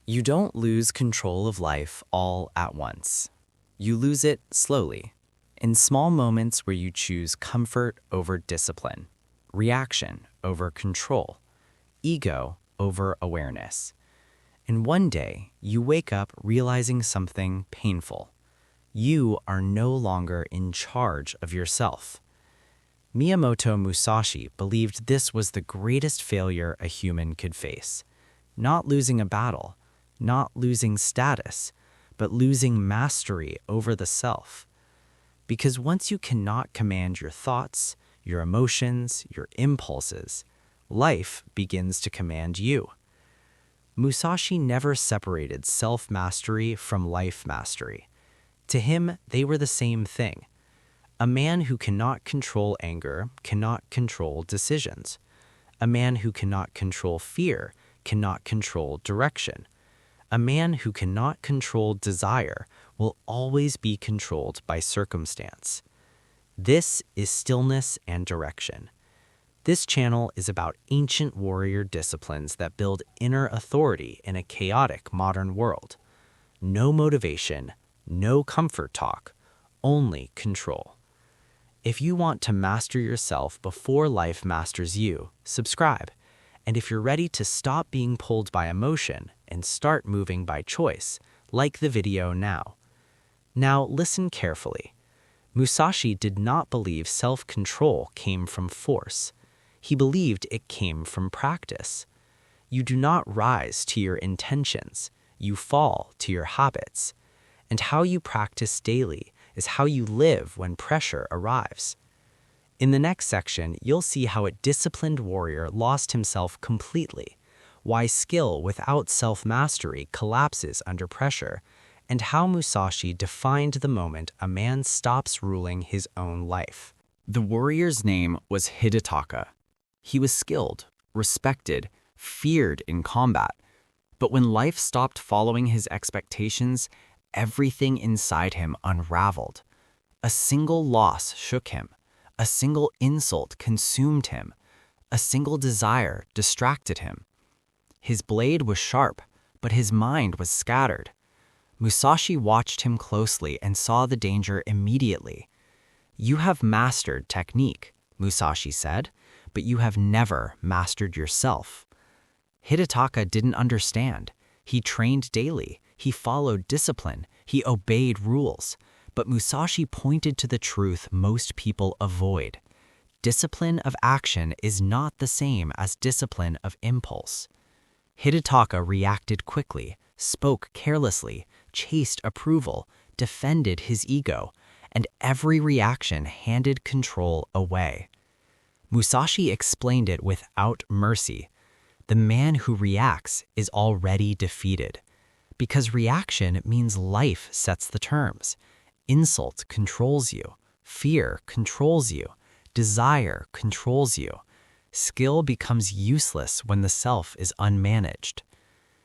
You don't lose control of life all at once. You lose it slowly, in small moments where you choose comfort over discipline, reaction over control, ego over awareness. And one day, you wake up realizing something painful. You are no longer in charge of yourself. Miyamoto Musashi believed this was the greatest failure a human could face. Not losing a battle, not losing status, but losing mastery over the self. Because once you cannot command your thoughts, your emotions, your impulses, life begins to command you. Musashi never separated self-mastery from life mastery. To him, they were the same thing. A man who cannot control anger cannot control decisions. A man who cannot control fear cannot control direction. A man who cannot control desire will always be controlled by circumstance. This is stillness and direction. This channel is about ancient warrior disciplines that build inner authority in a chaotic modern world. No motivation, no comfort talk, only control. If you want to master yourself before life masters you, subscribe. And if you're ready to stop being pulled by emotion and start moving by choice, like the video now. Now listen carefully. Musashi did not believe self-control came from force. He believed it came from practice. You do not rise to your intentions, you fall to your habits. And how you practice daily is how you live when pressure arrives. In the next section, you'll see how a disciplined warrior lost himself completely, why skill without self-mastery collapses under pressure, and how Musashi defined the moment a man stops ruling his own life. The warrior's name was Hidetaka. He was skilled, respected, feared in combat. But when life stopped following his expectations, everything inside him unraveled. A single loss shook him. A single insult consumed him. A single desire distracted him. His blade was sharp, but his mind was scattered. Musashi watched him closely and saw the danger immediately. "You have mastered technique," Musashi said, "but you have never mastered yourself." Hidetaka didn't understand. He trained daily. He followed discipline. He obeyed rules. But Musashi pointed to the truth most people avoid. Discipline of action is not the same as discipline of impulse. Hidetaka reacted quickly, spoke carelessly, chased approval, defended his ego, and every reaction handed control away. Musashi explained it without mercy. The man who reacts is already defeated. Because reaction means life sets the terms. Insult controls you. Fear controls you. Desire controls you. Skill becomes useless when the self is unmanaged.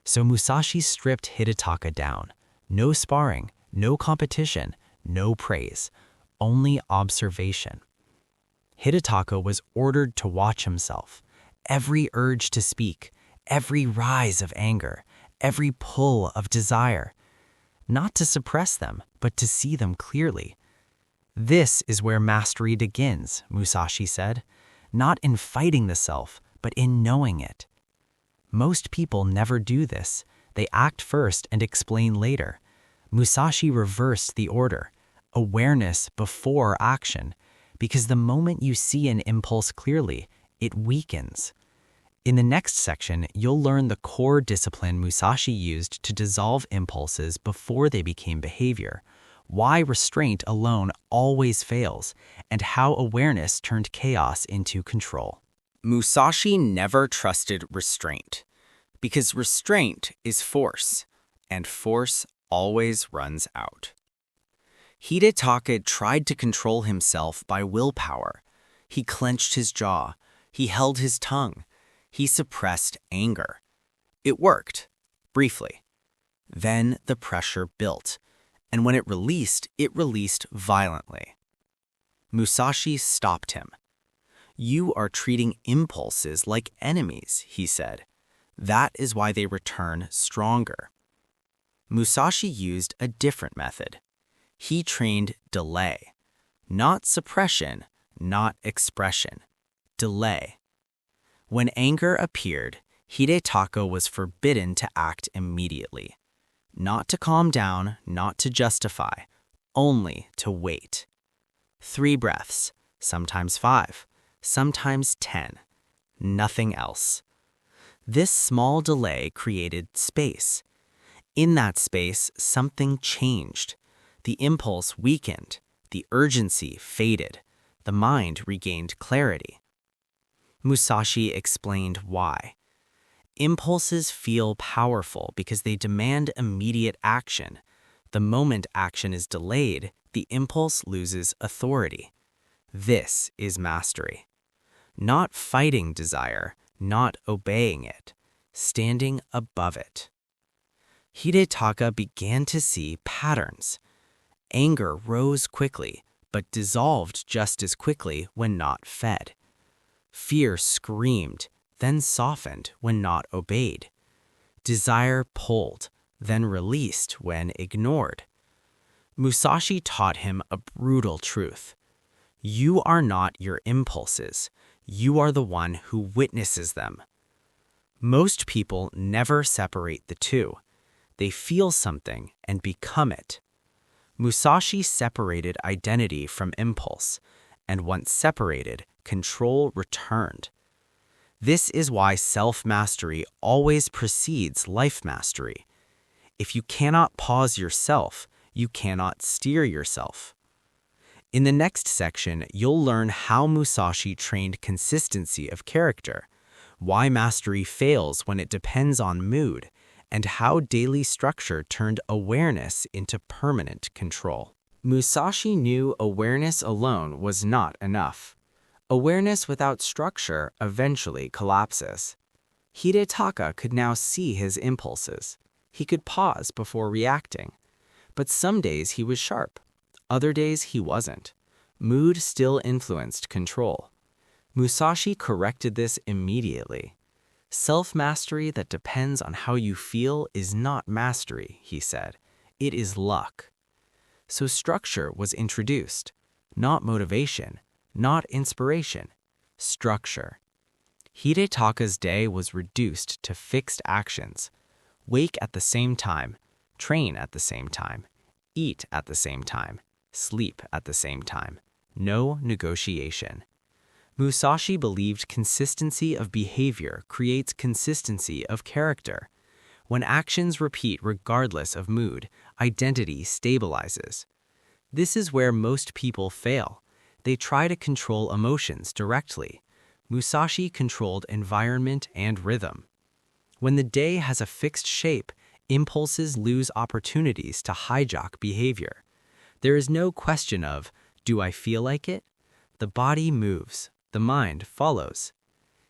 So Musashi stripped Hidetaka down. No sparring, no competition, no praise, only observation. Hidetaka was ordered to watch himself. Every urge to speak, every rise of anger, every pull of desire. Not to suppress them, but to see them clearly. "This is where mastery begins," Musashi said, "not in fighting the self, but in knowing it." Most people never do this. They act first and explain later. Musashi reversed the order, awareness before action, because the moment you see an impulse clearly, it weakens. In the next section, you'll learn the core discipline Musashi used to dissolve impulses before they became behavior, why restraint alone always fails, and how awareness turned chaos into control. Musashi never trusted restraint, because restraint is force, and force always runs out. Hidetaka tried to control himself by willpower. He clenched his jaw. He held his tongue. He suppressed anger. It worked, briefly. Then the pressure built, and when it released violently. Musashi stopped him. "You are treating impulses like enemies," he said. That is why they return stronger. Musashi used a different method. He trained delay, not suppression, not expression. Delay. When anger appeared, Hidetaka was forbidden to act immediately. Not to calm down, not to justify, only to wait. 3 breaths, sometimes 5, sometimes 10. Nothing else. This small delay created space. In that space, something changed. The impulse weakened, the urgency faded, the mind regained clarity. Musashi explained why. Impulses feel powerful because they demand immediate action. The moment action is delayed, the impulse loses authority. This is mastery. Not fighting desire, not obeying it, standing above it. Hidetaka began to see patterns. Anger rose quickly, but dissolved just as quickly when not fed. Fear screamed, then softened when not obeyed. Desire pulled, then released when ignored. Musashi taught him a brutal truth. You are not your impulses. You are the one who witnesses them. Most people never separate the two. They feel something and become it. Musashi separated identity from impulse, and once separated, control returned. This is why self-mastery always precedes life mastery. If you cannot pause yourself, you cannot steer yourself. In the next section, you'll learn how Musashi trained consistency of character, why mastery fails when it depends on mood, and how daily structure turned awareness into permanent control. Musashi knew awareness alone was not enough. Awareness without structure eventually collapses. Hidetaka could now see his impulses. He could pause before reacting. But some days he was sharp. Other days he wasn't. Mood still influenced control. Musashi corrected this immediately. Self-mastery that depends on how you feel is not mastery, he said. It is luck. So structure was introduced, not motivation, not inspiration, structure. Hidetaka's day was reduced to fixed actions. Wake at the same time, train at the same time, eat at the same time, sleep at the same time. No negotiation. Musashi believed consistency of behavior creates consistency of character. When actions repeat regardless of mood, identity stabilizes. This is where most people fail. They try to control emotions directly. Musashi controlled environment and rhythm. When the day has a fixed shape, impulses lose opportunities to hijack behavior. There is no question of, do I feel like it? The body moves. The mind follows.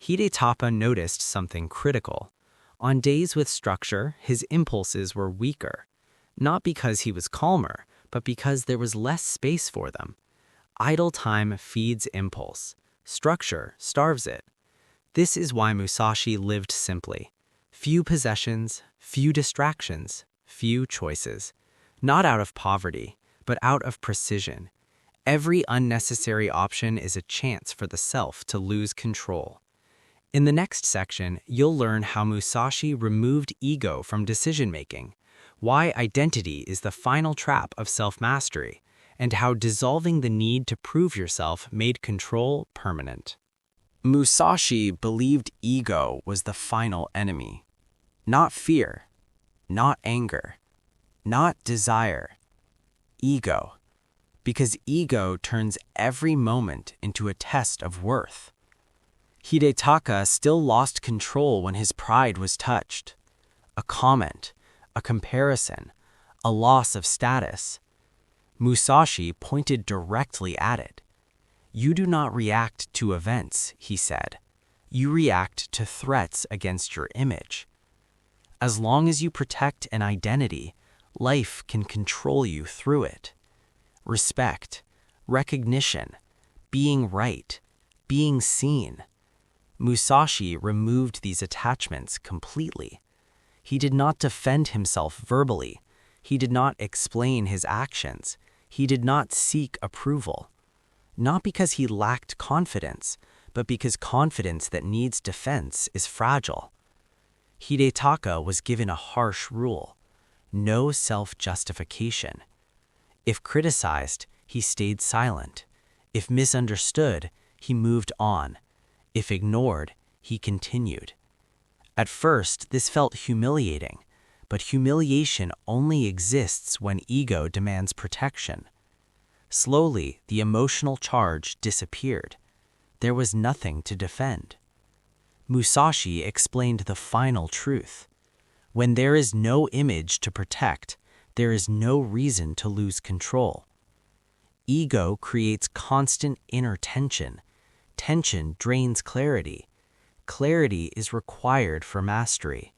Hidetaka noticed something critical. On days with structure, his impulses were weaker. Not because he was calmer, but because there was less space for them. Idle time feeds impulse. Structure starves it. This is why Musashi lived simply. Few possessions, few distractions, few choices. Not out of poverty, but out of precision. Every unnecessary option is a chance for the self to lose control. In the next section, you'll learn how Musashi removed ego from decision-making, why identity is the final trap of self-mastery, and how dissolving the need to prove yourself made control permanent. Musashi believed ego was the final enemy. Not fear, not anger, not desire. Ego. Because ego turns every moment into a test of worth. Hidetaka still lost control when his pride was touched. A comment, a comparison, a loss of status. Musashi pointed directly at it. You do not react to events, he said. You react to threats against your image. As long as you protect an identity, life can control you through it. Respect, recognition, being right, being seen. Musashi removed these attachments completely. He did not defend himself verbally. He did not explain his actions. He did not seek approval. Not because he lacked confidence, but because confidence that needs defense is fragile. Hidetaka was given a harsh rule: no self-justification. If criticized, he stayed silent. If misunderstood, he moved on. If ignored, he continued. At first, this felt humiliating, but humiliation only exists when ego demands protection. Slowly, the emotional charge disappeared. There was nothing to defend. Musashi explained the final truth. When there is no image to protect, there is no reason to lose control. Ego creates constant inner tension. Tension drains clarity. Clarity is required for mastery.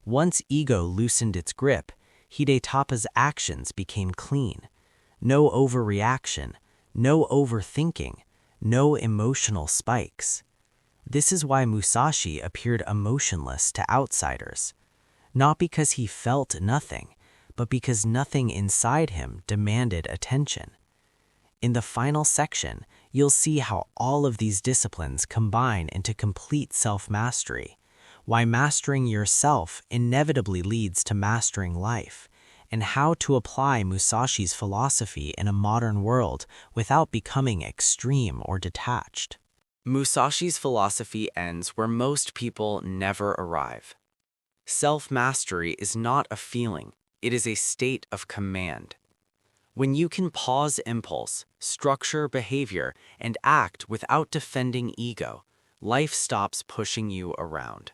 Once ego loosened its grip, Hidetapa's actions became clean. No overreaction, no overthinking, no emotional spikes. This is why Musashi appeared emotionless to outsiders. Not because he felt nothing, but because nothing inside him demanded attention. In the final section, you'll see how all of these disciplines combine into complete self-mastery, why mastering yourself inevitably leads to mastering life, and how to apply Musashi's philosophy in a modern world without becoming extreme or detached. Musashi's philosophy ends where most people never arrive. Self-mastery is not a feeling, it is a state of command. When you can pause impulse, structure behavior, and act without defending ego, life stops pushing you around.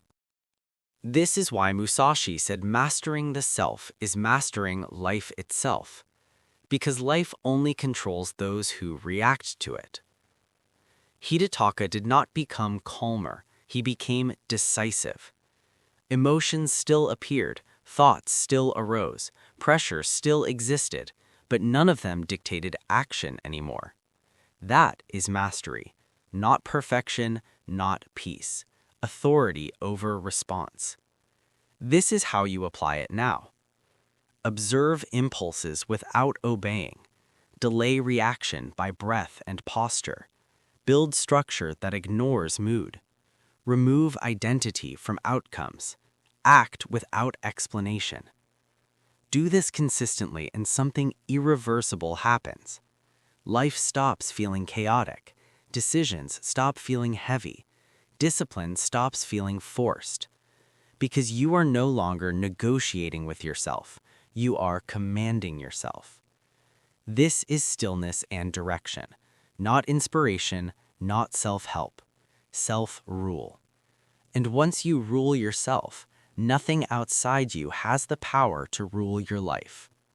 This is why Musashi said mastering the self is mastering life itself, because life only controls those who react to it. Hidetaka did not become calmer, he became decisive. Emotions still appeared, thoughts still arose, pressure still existed, but none of them dictated action anymore. That is mastery, not perfection, not peace, authority over response. This is how you apply it now. Observe impulses without obeying. Delay reaction by breath and posture. Build structure that ignores mood. Remove identity from outcomes. Act without explanation. Do this consistently and something irreversible happens. Life stops feeling chaotic. Decisions stop feeling heavy. Discipline stops feeling forced. Because you are no longer negotiating with yourself. You are commanding yourself. This is stillness and direction, not inspiration, not self-help, self-rule. And once you rule yourself, nothing outside you has the power to rule your life.